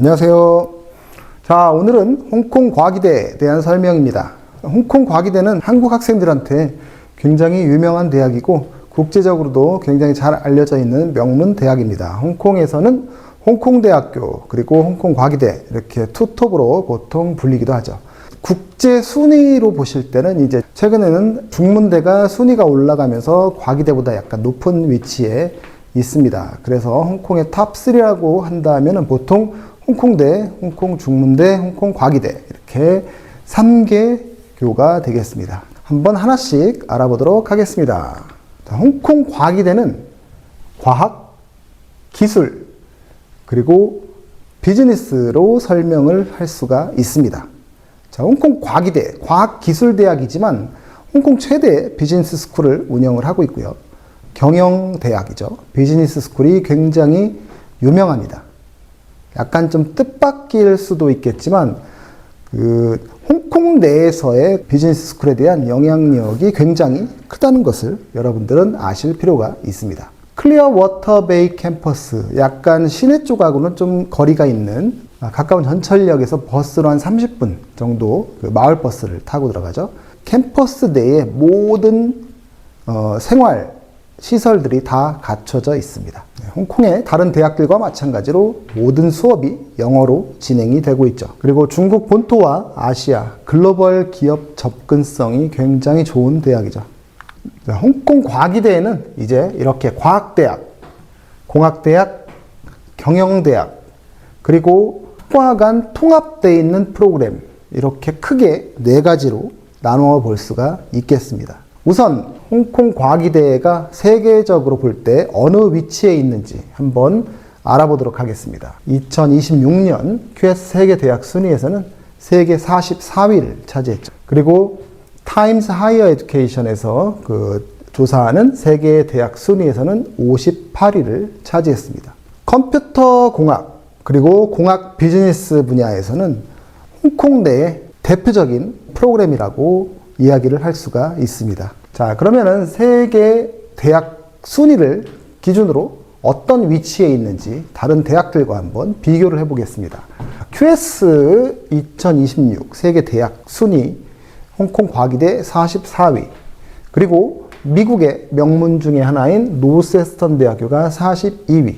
안녕하세요. 자, 오늘은 홍콩 과기대에 대한 설명입니다. 홍콩 과기대는 한국 학생들한테 굉장히 유명한 대학이고 국제적으로도 굉장히 잘 알려져 있는 명문 대학입니다. 홍콩에서는 홍콩대학교 그리고 홍콩과기대 이렇게 투톱으로 보통 불리기도 하죠. 국제 순위로 보실 때는 이제 최근에는 중문대가 순위가 올라가면서 과기대보다 약간 높은 위치에 있습니다. 그래서 홍콩의 탑3라고 한다면 보통 홍콩대, 홍콩중문대, 홍콩과기대 이렇게 3개교가 되겠습니다. 한번 하나씩 알아보도록 하겠습니다. 자, 홍콩과기대는 과학, 기술, 그리고 비즈니스로 설명을 할 수가 있습니다. 자, 홍콩과기대, 과학기술대학이지만 홍콩 최대 비즈니스 스쿨을 운영을 하고 있고요. 경영대학이죠. 비즈니스 스쿨이 굉장히 유명합니다. 약간 좀 뜻밖일 수도 있겠지만 홍콩 내에서의 비즈니스 스쿨에 대한 영향력이 굉장히 크다는 것을 여러분들은 아실 필요가 있습니다. 클리어 워터 베이 캠퍼스, 약간 시내 쪽하고는 좀 거리가 있는 가까운 전철역에서 버스로 한 30분 정도 마을 버스를 타고 들어가죠. 캠퍼스 내에 모든 생활 시설들이 다 갖춰져 있습니다. 홍콩의 다른 대학들과 마찬가지로 모든 수업이 영어로 진행이 되고 있죠. 그리고 중국 본토와 아시아 글로벌 기업 접근성이 굉장히 좋은 대학이죠. 홍콩 과기대에는 이제 이렇게 과학대학, 공학대학, 경영대학, 그리고 학과 간 통합되어 있는 프로그램, 이렇게 크게 4가지로 나누어 볼 수가 있겠습니다. 우선 홍콩 과기대가 세계적으로 볼 때 어느 위치에 있는지 한번 알아보도록 하겠습니다. 2026년 QS 세계 대학 순위에서는 세계 44위를 차지했죠. 그리고 타임스 하이어 에듀케이션에서 조사하는 세계 대학 순위에서는 58위를 차지했습니다. 컴퓨터 공학 그리고 공학 비즈니스 분야에서는 홍콩 내의 대표적인 프로그램이라고 이야기를 할 수가 있습니다. 자, 그러면은 세계 대학 순위를 기준으로 어떤 위치에 있는지 다른 대학들과 한번 비교를 해보겠습니다. QS 2026 세계 대학 순위 홍콩 과기대 44위, 그리고 미국의 명문 중에 하나인 노스웨스턴 대학교가 42위,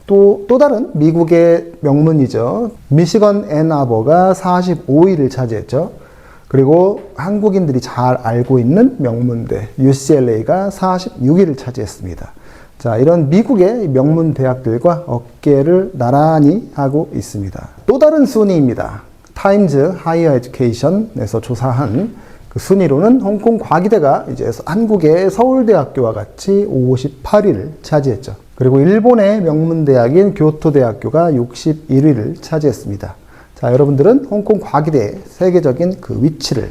또 다른 미국의 명문이죠. 미시건 앤아버가 45위를 차지했죠. 그리고 한국인들이 잘 알고 있는 명문대 UCLA가 46위를 차지했습니다. 자, 이런 미국의 명문 대학들과 어깨를 나란히 하고 있습니다. 또 다른 순위입니다. 타임즈 하이어 에듀케이션에서 조사한 그 순위로는 홍콩 과기대가 이제 한국의 서울대학교와 같이 58위를 차지했죠. 그리고 일본의 명문대학인 교토대학교가 61위를 차지했습니다. 자, 여러분들은 홍콩 과기대의 세계적인 그 위치를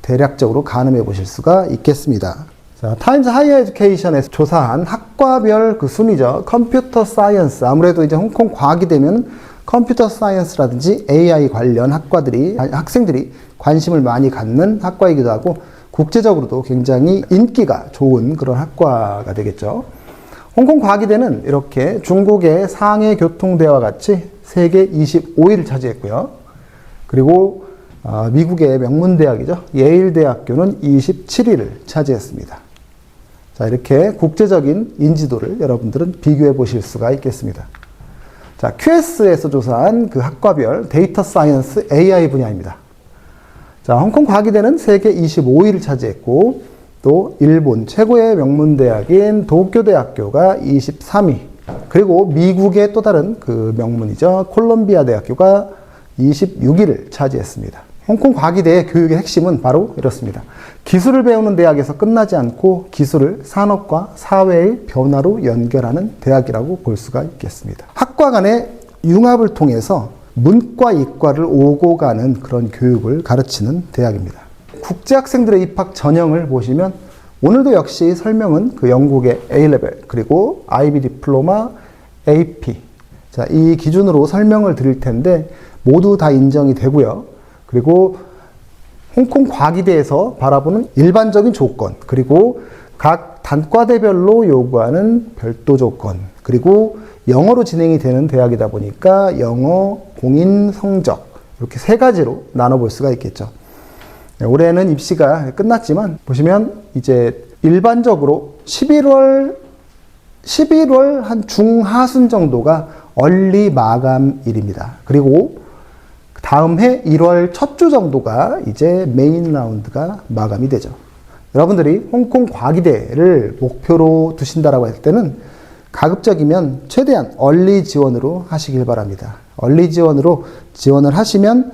대략적으로 가늠해 보실 수가 있겠습니다. 자, 타임스 하이어 에듀케이션에서 조사한 학과별 그 순위죠. 컴퓨터 사이언스, 아무래도 이제 홍콩 과기대면 컴퓨터 사이언스라든지 AI 관련 학생들이 관심을 많이 갖는 학과이기도 하고 국제적으로도 굉장히 인기가 좋은 그런 학과가 되겠죠. 홍콩 과기대는 이렇게 중국의 상해 교통대와 같이 세계 25위를 차지했고요. 그리고 미국의 명문대학이죠. 예일대학교는 27위를 차지했습니다. 자, 이렇게 국제적인 인지도를 여러분들은 비교해 보실 수가 있겠습니다. 자, QS에서 조사한 그 학과별 데이터 사이언스 AI 분야입니다. 자, 홍콩 과기대는 세계 25위를 차지했고, 또 일본 최고의 명문대학인 도쿄대학교가 23위, 그리고 미국의 또 다른 그 명문이죠. 콜롬비아 대학교가 26위를 차지했습니다. 홍콩 과기대의 교육의 핵심은 바로 이렇습니다. 기술을 배우는 대학에서 끝나지 않고 기술을 산업과 사회의 변화로 연결하는 대학이라고 볼 수가 있겠습니다. 학과 간의 융합을 통해서 문과, 이과를 오고 가는 그런 교육을 가르치는 대학입니다. 국제학생들의 입학 전형을 보시면 오늘도 역시 설명은 그 영국의 A-레벨 그리고 IB 디플로마, AP, 자, 이 기준으로 설명을 드릴 텐데 모두 다 인정이 되고요. 그리고 홍콩 과기대에서 바라보는 일반적인 조건, 그리고 각 단과대별로 요구하는 별도 조건, 그리고 영어로 진행이 되는 대학이다 보니까 영어, 공인, 성적 이렇게 세 가지로 나눠볼 수가 있겠죠. 올해는 입시가 끝났지만 보시면 이제 일반적으로 11월 한 중하순 정도가 얼리 마감일입니다. 그리고 다음 해 1월 첫 주 정도가 이제 메인 라운드가 마감이 되죠. 여러분들이 홍콩 과기대를 목표로 두신다라고 할 때는 가급적이면 최대한 얼리 지원으로 하시길 바랍니다. 얼리 지원으로 지원을 하시면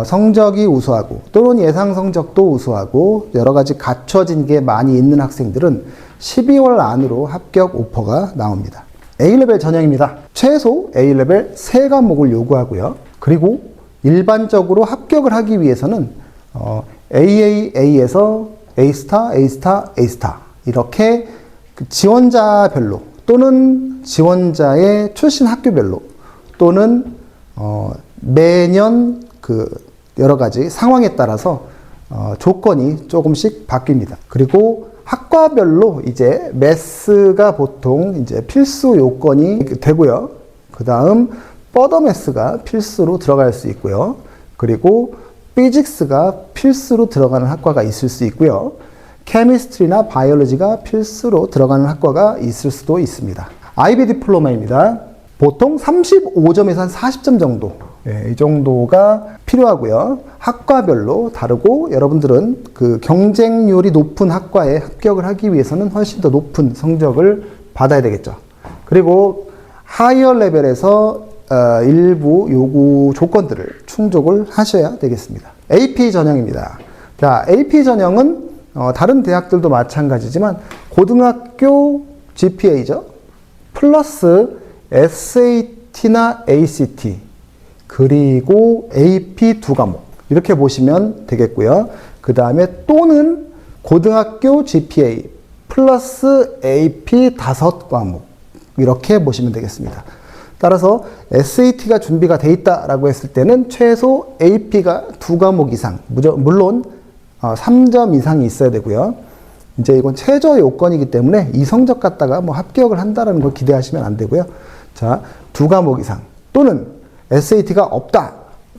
성적이 우수하고 또는 예상 성적도 우수하고 여러 가지 갖춰진 게 많이 있는 학생들은 12월 안으로 합격 오퍼가 나옵니다. A레벨 전형입니다. 최소 A레벨 3과목을 요구하고요. 그리고 일반적으로 합격을 하기 위해서는 AAA에서 A스타, A스타, A스타 이렇게 지원자별로 또는 지원자의 출신 학교별로 또는 매년 여러 가지 상황에 따라서 조건이 조금씩 바뀝니다. 그리고 학과별로 이제 매스가 보통 이제 필수 요건이 되고요. 그 다음 퍼더 매스가 필수로 들어갈 수 있고요. 그리고 피직스가 필수로 들어가는 학과가 있을 수 있고요. 케미스트리나 바이올로지가 필수로 들어가는 학과가 있을 수도 있습니다. IB 디플로마입니다. 보통 35점에서 한 40점 정도, 이 정도가 필요하고요. 학과별로 다르고 여러분들은 그 경쟁률이 높은 학과에 합격을 하기 위해서는 훨씬 더 높은 성적을 받아야 되겠죠. 그리고 하이어 레벨에서 일부 요구 조건들을 충족을 하셔야 되겠습니다. AP 전형입니다. 자, AP 전형은 다른 대학들도 마찬가지지만 고등학교 GPA죠. 플러스 SAT나 ACT 그리고 AP 2과목 이렇게 보시면 되겠고요. 그 다음에 또는 고등학교 GPA 플러스 AP 5과목 이렇게 보시면 되겠습니다. 따라서 SAT가 준비가 돼 있다라고 했을 때는 최소 AP가 2과목 이상, 물론 3점 이상이 있어야 되고요. 이제 이건 최저 요건이기 때문에 이 성적 갖다가 뭐 합격을 한다라는 걸 기대하시면 안 되고요. 자, 2과목 이상 또는 SAT가 없다.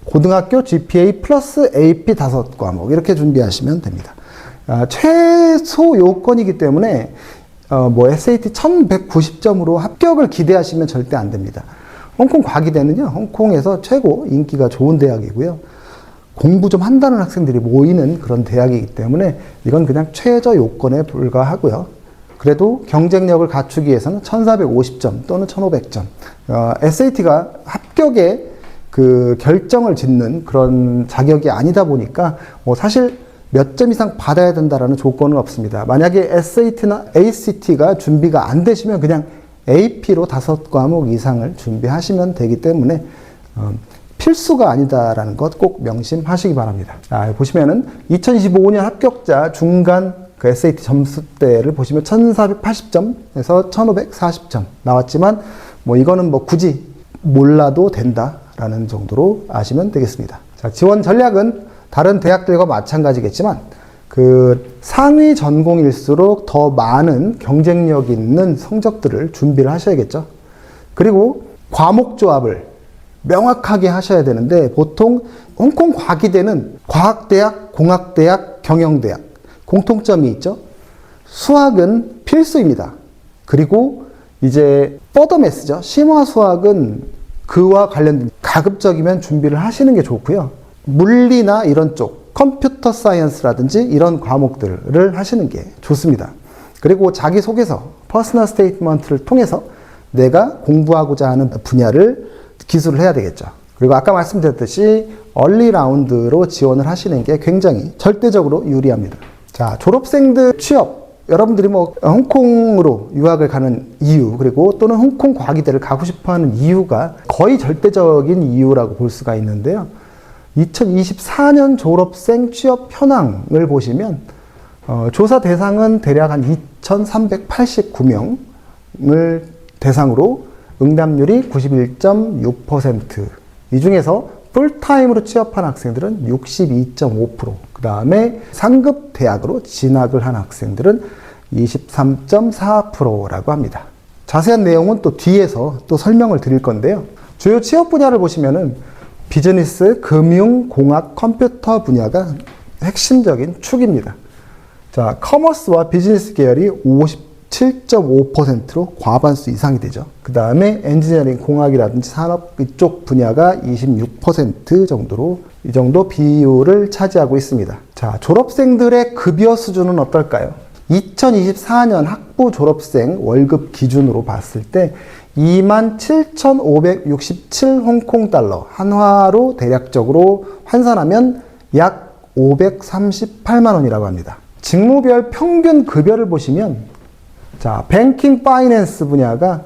고등학교 GPA 플러스 AP 5과목 이렇게 준비하시면 됩니다. 최소 요건이기 때문에 SAT 1190점으로 합격을 기대하시면 절대 안 됩니다. 홍콩 과기대는요, 홍콩에서 최고 인기가 좋은 대학이고요. 공부 좀 한다는 학생들이 모이는 그런 대학이기 때문에 이건 그냥 최저 요건에 불과하고요. 그래도 경쟁력을 갖추기 위해서는 1450점 또는 1500점. SAT가 합격의 그 결정을 짓는 그런 자격이 아니다 보니까 사실 몇 점 이상 받아야 된다라는 조건은 없습니다. 만약에 SAT나 ACT가 준비가 안 되시면 그냥 AP로 5과목 이상을 준비하시면 되기 때문에 필수가 아니다라는 것 꼭 명심하시기 바랍니다. 보시면은 2025년 합격자 중간 그 SAT 점수대를 보시면 1480점에서 1540점 나왔지만 이거는 굳이 몰라도 된다라는 정도로 아시면 되겠습니다. 자, 지원 전략은 다른 대학들과 마찬가지겠지만 그 상위 전공일수록 더 많은 경쟁력 있는 성적들을 준비를 하셔야겠죠. 그리고 과목 조합을 명확하게 하셔야 되는데 보통 홍콩 과기대는 과학대학, 공학대학, 경영대학 공통점이 있죠. 수학은 필수입니다. 그리고 이제 퍼더매스죠. 심화수학은 그와 관련된 가급적이면 준비를 하시는 게 좋고요. 물리나 이런 쪽, 컴퓨터 사이언스라든지 이런 과목들을 하시는 게 좋습니다. 그리고 자기소개서, 퍼스널 스테이트먼트를 통해서 내가 공부하고자 하는 분야를 기술을 해야 되겠죠. 그리고 아까 말씀드렸듯이 얼리 라운드로 지원을 하시는 게 굉장히 절대적으로 유리합니다. 자, 졸업생들 취업, 여러분들이 홍콩으로 유학을 가는 이유, 그리고 또는 홍콩 과기대를 가고 싶어 하는 이유가 거의 절대적인 이유라고 볼 수가 있는데요. 2024년 졸업생 취업 현황을 보시면 조사 대상은 대략 한 2389명을 대상으로 응답률이 91.6%. 이 중에서 풀타임으로 취업한 학생들은 62.5%. 그 다음에 상급 대학으로 진학을 한 학생들은 23.4%라고 합니다. 자세한 내용은 또 뒤에서 또 설명을 드릴 건데요. 주요 취업 분야를 보시면은 비즈니스, 금융, 공학, 컴퓨터 분야가 핵심적인 축입니다. 자, 커머스와 비즈니스 계열이 57.5%로 과반수 이상이 되죠. 그 다음에 엔지니어링, 공학이라든지 산업 이쪽 분야가 26% 정도로 이 정도 비율을 차지하고 있습니다. 자, 졸업생들의 급여 수준은 어떨까요? 2024년 학부 졸업생 월급 기준으로 봤을 때 27,567 홍콩 달러, 한화로 대략적으로 환산하면 약 538만 원이라고 합니다. 직무별 평균 급여를 보시면, 자, 뱅킹 파이낸스 분야가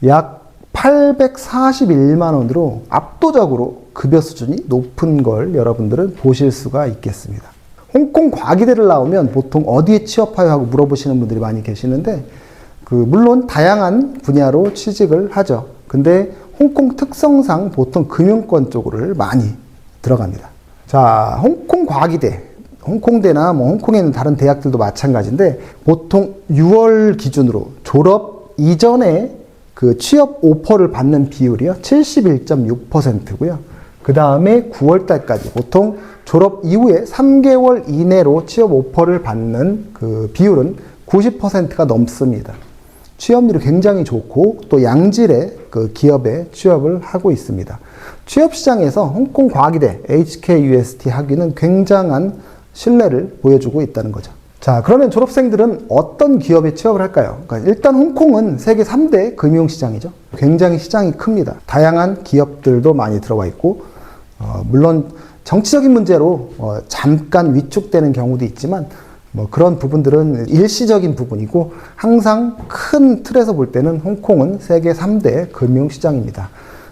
약 841만 원으로 압도적으로 급여 수준이 높은 걸 여러분들은 보실 수가 있겠습니다. 홍콩 과기대를 나오면 보통 어디에 취업하여 하고 물어보시는 분들이 많이 계시는데, 물론 다양한 분야로 취직을 하죠. 근데 홍콩 특성상 보통 금융권 쪽으로 많이 들어갑니다. 자, 홍콩 과기대, 홍콩대나 홍콩에 있는 다른 대학들도 마찬가지인데, 보통 6월 기준으로 졸업 이전에 취업 오퍼를 받는 비율이요, 71.6%고요. 그 다음에 9월 달까지 보통 졸업 이후에 3개월 이내로 취업 오퍼를 받는 비율은 90%가 넘습니다. 취업률이 굉장히 좋고 또 양질의 기업에 취업을 하고 있습니다. 취업 시장에서 홍콩 과기대 HKUST 학위는 굉장한 신뢰를 보여주고 있다는 거죠. 자, 그러면 졸업생들은 어떤 기업에 취업을 할까요? 그러니까 일단 홍콩은 세계 3대 금융시장이죠. 굉장히 시장이 큽니다. 다양한 기업들도 많이 들어와 있고, 물론 정치적인 문제로 잠깐 위축되는 경우도 있지만, 그런 부분들은 일시적인 부분이고, 항상 큰 틀에서 볼 때는 홍콩은 세계 3대 금융시장입니다.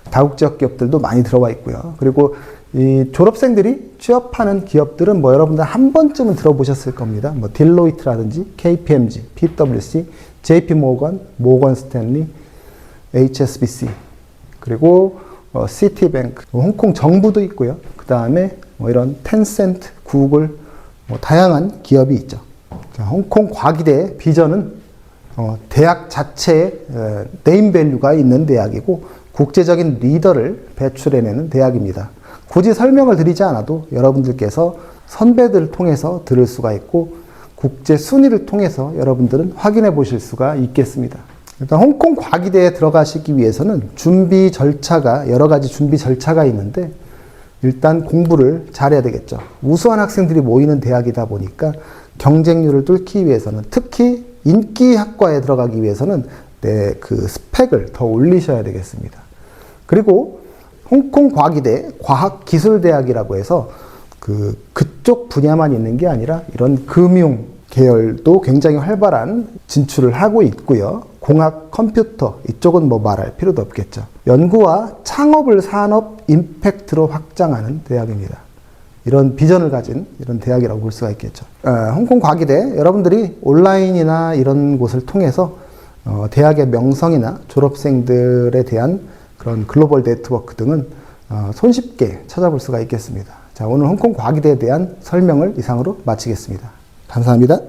다국적 기업들도 많이 들어와 있고요. 그리고 이 졸업생들이 취업하는 기업들은 여러분들 한 번쯤은 들어보셨을 겁니다. 딜로이트라든지 KPMG, PwC, JP모건, 모건스탠리, HSBC, 그리고 시티뱅크, 홍콩 정부도 있고요. 그 다음에 이런 텐센트, 구글, 다양한 기업이 있죠. 자, 홍콩 과기대의 비전은 대학 자체에 네임밸류가 있는 대학이고 국제적인 리더를 배출해내는 대학입니다. 굳이 설명을 드리지 않아도 여러분들께서 선배들을 통해서 들을 수가 있고 국제 순위를 통해서 여러분들은 확인해 보실 수가 있겠습니다. 일단 홍콩 과기대에 들어가시기 위해서는 준비 절차가, 여러 가지 준비 절차가 있는데, 일단 공부를 잘해야 되겠죠. 우수한 학생들이 모이는 대학이다 보니까 경쟁률을 뚫기 위해서는, 특히 인기 학과에 들어가기 위해서는 스펙을 더 올리셔야 되겠습니다. 그리고 홍콩 과기대 과학기술대학이라고 해서 그쪽 분야만 있는 게 아니라 이런 금융 계열도 굉장히 활발한 진출을 하고 있고요. 공학, 컴퓨터 이쪽은 말할 필요도 없겠죠. 연구와 창업을 산업 임팩트로 확장하는 대학입니다. 이런 비전을 가진 이런 대학이라고 볼 수가 있겠죠. 홍콩 과기대, 여러분들이 온라인이나 이런 곳을 통해서 대학의 명성이나 졸업생들에 대한 그런 글로벌 네트워크 등은 손쉽게 찾아볼 수가 있겠습니다. 자, 오늘 홍콩 과기대에 대한 설명을 이상으로 마치겠습니다. 감사합니다.